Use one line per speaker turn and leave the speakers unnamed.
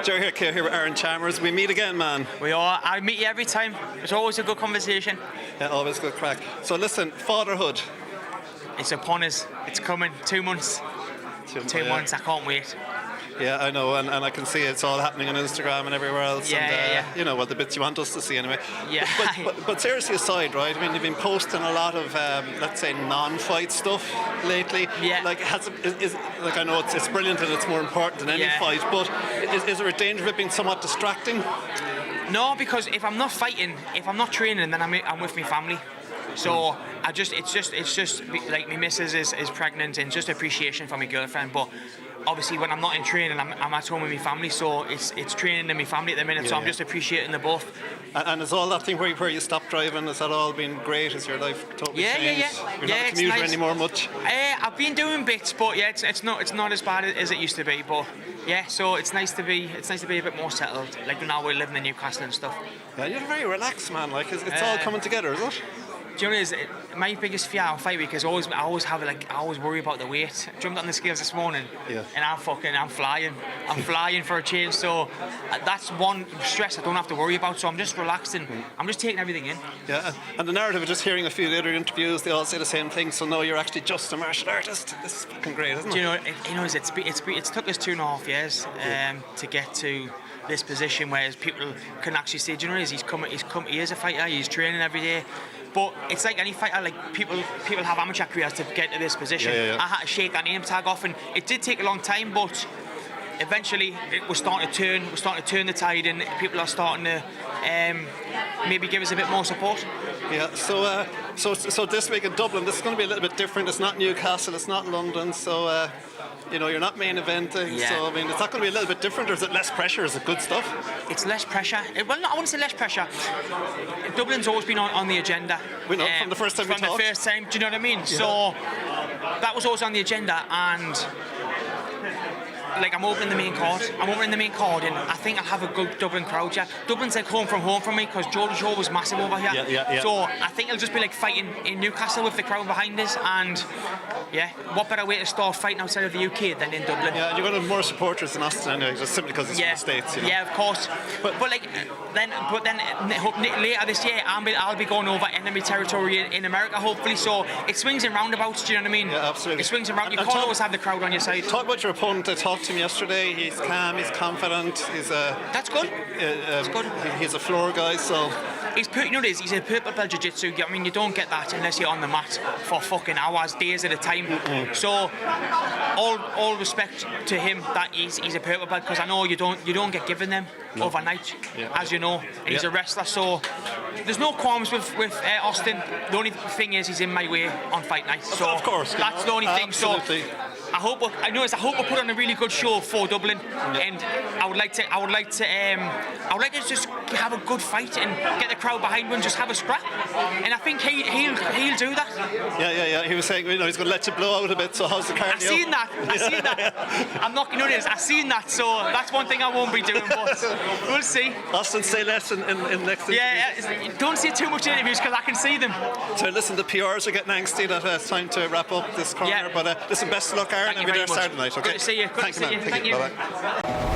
Jerry here with Aaron Chalmers. We meet again, man.
We are. I meet you every time. It's always a good conversation.
Yeah, always good crack. So listen, fatherhood.
It's upon us. It's coming. 2 months. 2 months. I can't wait.
Yeah, I know, and I can see it's all happening on Instagram and everywhere else.
Yeah.
You know, well, the bits you want us to see anyway.
Yeah.
But seriously aside, right? I mean, you've been posting a lot of, let's say, non-fight stuff lately.
Yeah.
Like, like I know it's brilliant and it's more important than any fight, but is there a danger of it being somewhat distracting?
No, because if I'm not fighting, if I'm not training, then I'm with my family. So it's just like my missus is pregnant, and just appreciation for my girlfriend. But obviously, when I'm not in training, I'm at home with my family. So it's training and my family at the minute. So I'm just appreciating the both.
And is all that thing where you stopped driving? Has that all been great? Has your life totally changed?
Yeah.
You're not a commuter anymore much.
I've been doing bits, but yeah, it's not as bad as it used to be. But yeah, so it's nice to be a bit more settled. Like now we're living in Newcastle and stuff.
Yeah, you're very relaxed, man. Like it's all coming together, is it?
Do you know what it is? My biggest fear on fight week is I always worry about the weight. I jumped on the scales this morning, and I'm flying for a change. So that's one stress I don't have to worry about. So I'm just relaxing. I'm just taking everything in.
Yeah, and the narrative of just hearing a few of the other interviews, they all say the same thing. So no, you're actually just a martial artist. This is fucking great, isn't it?
Do you know? It's took us 2.5 years to get to this position where people can actually say, do you know what it is? He is a fighter. He's training every day. But it's like any fighter, like people have amateur careers to get to this position. I had to shake that name tag off, and it did take a long time, but eventually it was starting to turn. We're starting to turn the tide, and people are starting to maybe give us a bit more support.
Yeah. So this week in Dublin, this is going to be a little bit different. It's not Newcastle, it's not London, so. You know, you're not main eventing, so I mean, it's not going to be a little bit different, or is it less pressure? Is it good stuff?
It's less pressure. Well, no, I wouldn't say less pressure. Dublin's always been on the agenda.
We know, from the first time we talked.
From the first time, do you know what I mean? Yeah. So that was always on the agenda, and like I'm opening the main card. And I think I'll have a good Dublin crowd. Yeah, Dublin's like home from home for me because Geordie Shore was massive over here.
Yeah.
So I think it'll just be like fighting in Newcastle with the crowd behind us, and what better way to start fighting outside of the UK than in Dublin?
Yeah, you're going to have more supporters than Austin anyway, just simply because it's from the States. You know?
Yeah, of course. But then later this year, I'll be going over enemy territory in America, hopefully. So it swings and roundabouts. Do you know what I mean?
Yeah, absolutely.
It swings and roundabouts. You can't always have the crowd on your side.
Talk about your opponent. I talked to him yesterday. He's calm. He's confident.
That's good.
That's good. He's a floor guy, so.
He's a purple belt jiu-jitsu. I mean, you don't get that unless you're on the mat for fucking hours, days at a time. So, all respect to him that he's a purple belt, because I know you don't get given them overnight, as you know. And he's a wrestler, so there's no qualms with Austin. The only thing is he's in my way on fight night. So
of course,
that's the only thing.
Absolutely.
So I hope we put on a really good show for Dublin, and I would like to just have a good fight and get the crowd behind me and just have a scrap. And I think he'll do that.
Yeah. He was saying, you know, he's going to let you blow out a bit. So how's the cardio?
I seen that. I'm not going to do this. I seen that. So that's one thing I won't be doing. But we'll see.
Austin, say less in next interview.
Yeah. Don't see too much interviews because I can see them.
So listen, the PRs are getting angsty that it's time to wrap up this corner. But listen, best of luck, Aaron.
Thank
and
you
be there
very much.
Saturday night. Okay.
Good to see you.
Thank you.
Thank you.
Bye-bye.